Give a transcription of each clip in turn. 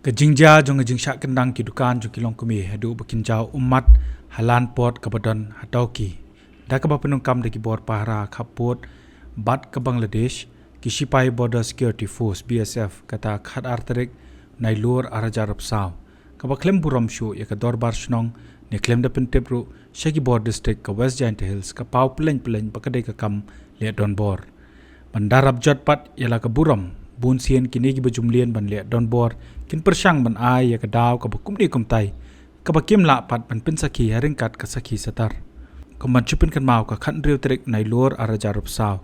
Kejingja jong kejingsyak kendang kidukan jong kilong kumi hadu bekinjau umat halan pot kabadon hadauki. Da kaba penungkam deki bor pahara kaput bat ke Bangladesh kisipai Border Security Force BSF kata khat arterik nailur araja rapsau. Kaba klem buram shu ya ka dorbar shnong ne klem da pentepru Shaki Bor District ka West Giant Hills ka pau peleng pakadai ka kam le don bor. Bandarab jotpat ialah ka buram bun sien kini gi bejumlian ban le don bor kin persyang ban ai ya ka daw ka bakum ni kumtai ka bakim la pat ban pin sakhi haringkat ka sakhi satar kuman chupin kan mau ka khan riu trik nai lor araja rup saw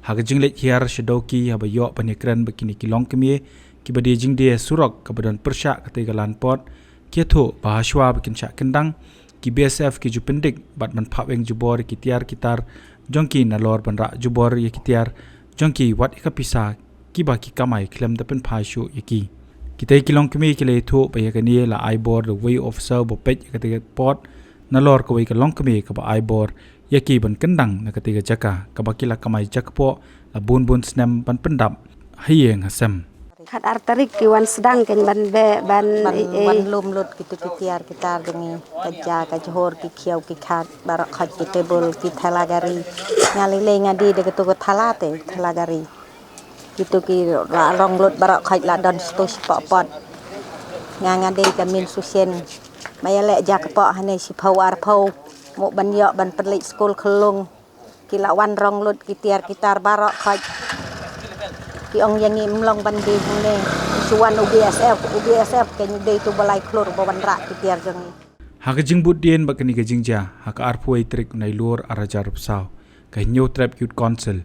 ha ga jingle hiar shadoki ha ba yo ban ekran bakini kilong kemi ki badi jing de surok ka badan persya ka te galan pot ki tho ba shwa bakin sha kendang ki BSF ki jupendik bat man phaweng jubor ki tiar kitar jongki na lor ban ra jubor ye ki tiar jongki wat ikapisa kiba ki kamai klem da pen phashu yaki kitai kilong kemi kile tho pa yakani la ibor the way officer bo pej kate pot na lor ko ka long kemi ka ba ibor yaki ban kendang na kate jaka ka ba kila kamai jakpo la bun snam ban pendap hayeng hasam Khat arterik ki wan sedang ken ban be ban wan lum lut gitu kitiar kita dengi kaja ka johor ki khiau ki khat barak khat ki table ki thalagari ngalile ngadi de ketu thalate thalagari gitu ki la rong lut barak khat la don stus pot ngangade ka min susien mayale jak po hane si phau ar phau mo ban yo ban perlik school khelung ki la wan rong lut ki tiar kitar barak khat ki ong yang imlong ban de hune suwan UBSF ken de tu balai klor bo ban rak ki tiar jeng ha ga jingbut dien bakani ga jingja ha ka arpuai trik nai lor araja rup saw ka new trap youth council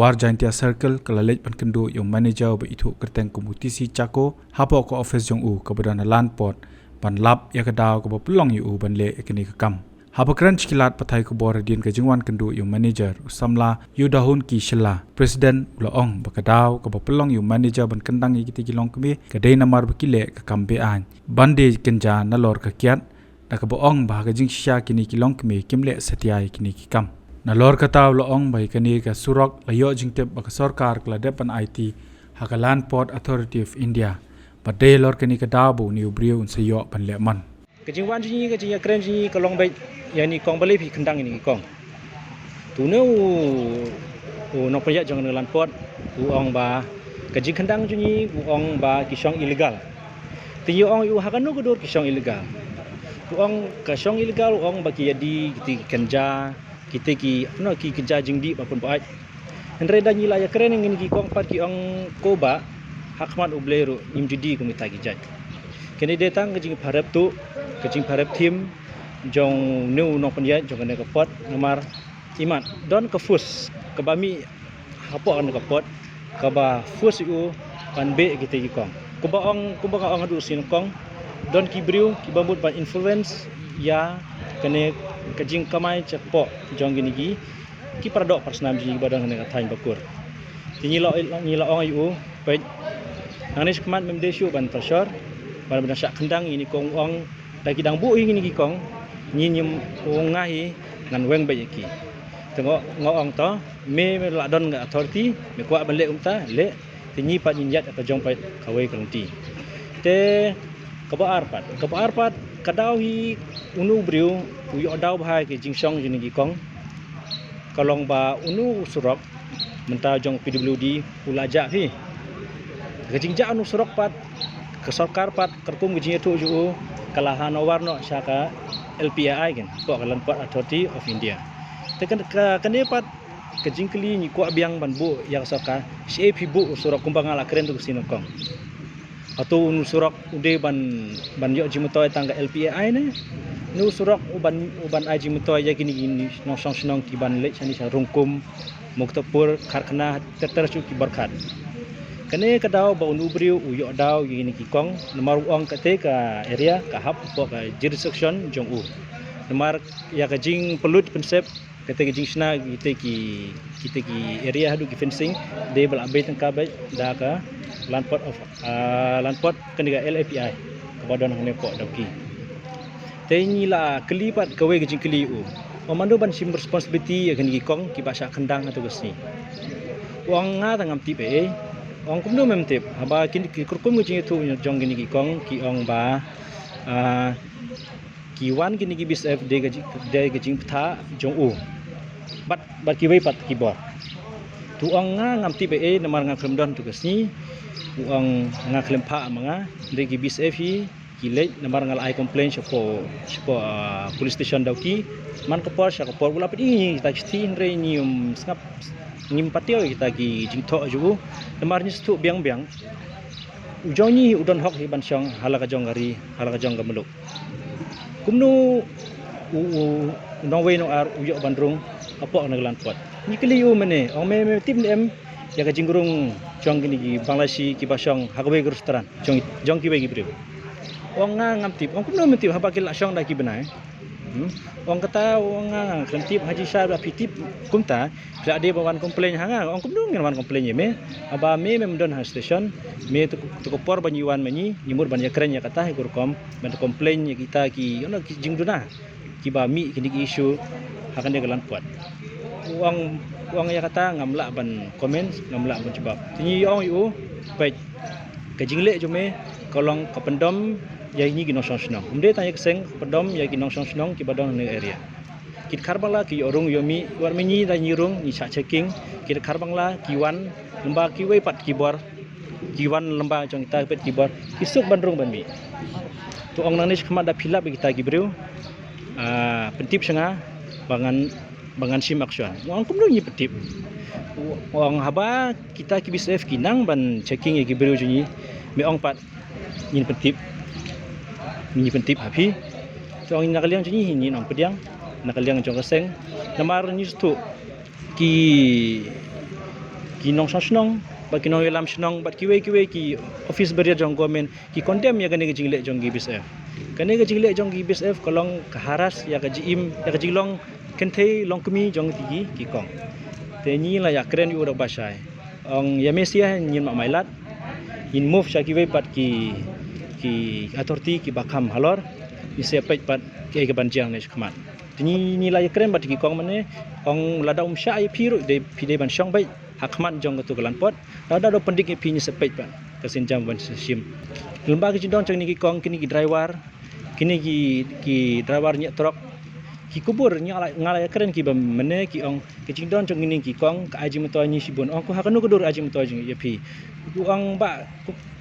war jaintia circle kalalej pan kendo yung manager ba ithu kerteng komutisi chako hapo ko office jong u ka badana land pot ban lap ya ka daw ko pelong yu ban le ekini ka kam haba crunch kilat pathai ko bor dien ka jingwan kendo yung manager usamla yudahun ki shilla president ulaong ba ka daw ko pelong yung manager ban kendang ikiti kilong kemi ka dei namar ba kile ka kambe an bande kenja nalor ka kiat da ka boong ba ka jing sha kini kilong kemi kimle setiai kini ki kam na lor kataw loong bai kani ka surok layo jingtep baka sarkar kla depan IT hakalan Port Authority of India padai lor kani ka dabu ni ubriu un sayo pan leman kejingwan jinyi kejingya keren jinyi kolong bai yani kong bali pi kendang ini kong tu ne u no paya jong lan pot u ong ba kejing kendang jinyi u ong ba kisong ilegal ti ong u hakanu godur kisong ilegal u ong kisong ilegal u ong ba ki yadi ki kenja kita ki no ki kerja jingdi maupun baik henreda nyila ya keren ngin ki kong pat ki ong koba hakmat ubleru nim judi komita ki jaj kene datang ke jing pharap tu ke jing pharap tim jong nu no panya jong ne ka pot nomor iman don ka fus ka bami hapo kan ka pot ka ba fus u pan be kita ki kong ko ba ong adu sin kong don ki briu ki bambut ban influence ya kene kajing kamai cepo jong gini ki paradok personam ji badang ne katain bakur nyila ong yu pe anis kemat memdesu ban pressure ban syak kendang ini kong ong daki dang bu ini ki kong nyinyum ngai ngan weng ba ki tengok ngong to me la don ga authority me kwa ban le umta le tinyi pat nyinyat ka jong pa kawai kelunti te kaba arpat kadau hi unu briu uyo daw bahai ke jingsong jini gi kong kalong ba unu surok menta jong PWD ulaja hi ke jingja unu surok pat ke sarkar pat kerkum gi tu ju kalahan warno syaka LPI gen ko kalan Port Authority of India te kan pat ke jingkli ni ko biang ban bu yang sarkar CAP bu surok kumbang ala keren tu sinokong atau nusurok ude ban yo jimutoy tangga LPI ne nu surok uban aji mutoy ya gini nong song ki ban le chani sa rungkum muktapur karkhana tertersu ki barkat kane kadaw ba unubriu uyo daw gini ki kong nomor uang kate ka area ka hub po ka jurisdiction jong u nomor ya ka jing pelut konsep kate ka jing sna kita ki area hadu ki fencing de bal abet ka ba da ka landport kaniga LAPI kabadon hane po daki teni la kelipat kawe gejing keli u omando ban sim responsibility akan gi kong ki basha kendang atau gesni uang nga tangam tipe ong kumno memtip aba kin ki kurkum ki tu jong gini ki kong ki ong ba ki wan gini ki bis f de ga jing ptha jong u bat ki wei pat ki bor tu ong nga ngam ti be e namar nga klem don tu kasni u ong nga klem pha manga de ki bis f hi ki le namar ngal ai complain spo police station dauki man ko por sha ko por bula pedi ta sti re ni ngap ngim patio kita ki jing tho ju namar ni stu biang ujong ni udon hok hi ban syong halaka jong gari halaka jong gameluk kumnu u nongwe no ar uyo bandrung apa naglan pot ni keliu mene ong me tim em ya ka jingrung jong gini ki banglasi ki basong hagwe gurustran jong ki bagi brio ong nga ngam tip ong kumnu mentip haba kil asyong da ki benai ong kata ong nga klem tip haji syar da pitip kumta bila dia bawan komplain hanga ong kumnu ngan wan komplain ye me aba me mendon ha station me tu por banyuan meni nyimur ban yakren ya kata gurkom ban komplain ya kita ki ono ki jingduna ki ba mi kini isu akan dia gelan puat uang ya kata ngamla ban komen ngamla ban sebab tini ong yu baik ke jingle jume kolong ke pendom ya ini ki nosong snong umde tanya keseng pendom ya ki nosong snong ki badong ne area kit karbangla ki orung yomi war menyi da nyirung ni sa checking kit karbangla ki wan lemba ki wei pat ki bor ki wan lemba jong kita pet ki bor isuk bandrung ban mi tu ong nang ni khmat da philap kita ki breu pentip senga bangan sim action ong kumno ni pentip ong haba kita ki bisf kinang ban checking ya ki breu juni me ong pat ni pentip hapi tu ong nakaliang juni ni ong pediang nakaliang jong keseng namar ni stu ki nong snong ba ki nong lam snong bat ki we ki office beria jong government ki condemn ya gane jingle jong gi bisf kane ga jingle jong gi bisf kolong kaharas ya ga jim ya ga jilong kenthe long kemi jong tigi ki kong te ni la ya kren yu ro basai ong ya mesia nyin ma mailat in move sha ki we pat ki authority ki bakam halor ni se pat ke ga banjiang ne khmat ni la ya kren bat ki kong mane ong lada sha ai phiru de phide ban shong bai hakmat jong tu galan pot lada do pendik e phi ni se pat kasin jam ban sim lemba ki jindong jong ni ki kong kini ki driver kini ki driver nya truk ki kubur nya ngala keren ki bam mene ki ong ki jindong jong ni ki kong ka aji mto ni sibun ong ko hakanu kudur aji mto jing ye phi ong ba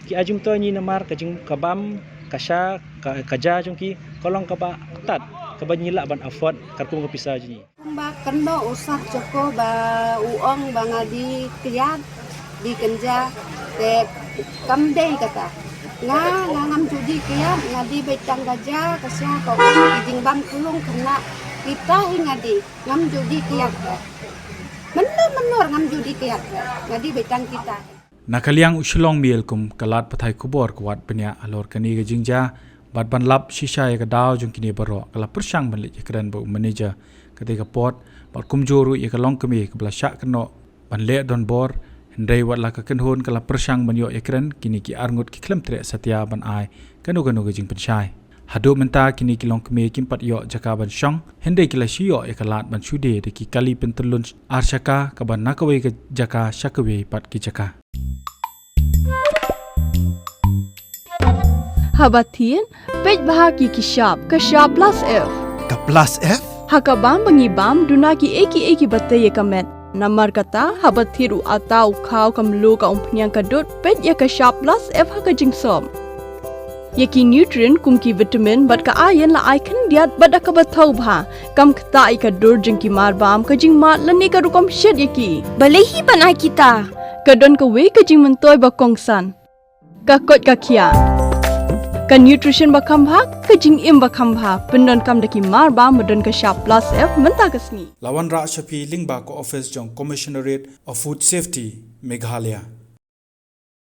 ki aji mto ni namar ka jing kabam kasha kaja jong ki kolong ka ba tat ka ba nyila ban afford karkum ko pisa jini ba kendo usah joko ba uong ba ngadi kiat di kenja te kamdei kata nga ngam judi kiat ngadi betang gaja kasya ko kijing bam kulung kena kita ngadi ngam judi kiat menur ngam judi kiat ngadi betang kita nakaliang uslong mielkum kalat pathai kubor kwat penya alor kani ga jingja bat ban lap shisha ya daw jung kini baro kala persang ban le kran bo manager ketika pot bat kumjoru ya kalong kemi kebla syak keno ban le don bor hendai wat la ka kenhon kala persang ban yo ekran kini ki arngut ki klem tre satya ban ai kanu ga jing penchai hadu menta kini ki long kemi kim pat yo jaka ban shong hendai kila shiyo ya kalat ban shude de ki kali pentulun arshaka ka ban nakawe ga jaka shakawe pat ki jaka Habatin, pej bahagi kishab, kashab plus F. Ka plus F? Hakabam bangibam dunaki eki batay kamet. Namar kata habathiru atau kau kamlu ka umpnyang kadut pej ya kashab plus F hakajing som. Yaki nutrient kumki vitamin bat ka ayan la icon diat bat akabatau bha. Kam kata ikadur jengki marbam kajing mat lani karukom shed yaki. Balehi banai kita. Kadon ka we kajing mentoy bakongsan. Kakot kakia. Ka nutrition bakam bha kajing im bakam bha pendon kam daki marba medon ka sharp plus F menta kasni lawan ra shapi lingba ko office jong commissionerate of food safety Meghalaya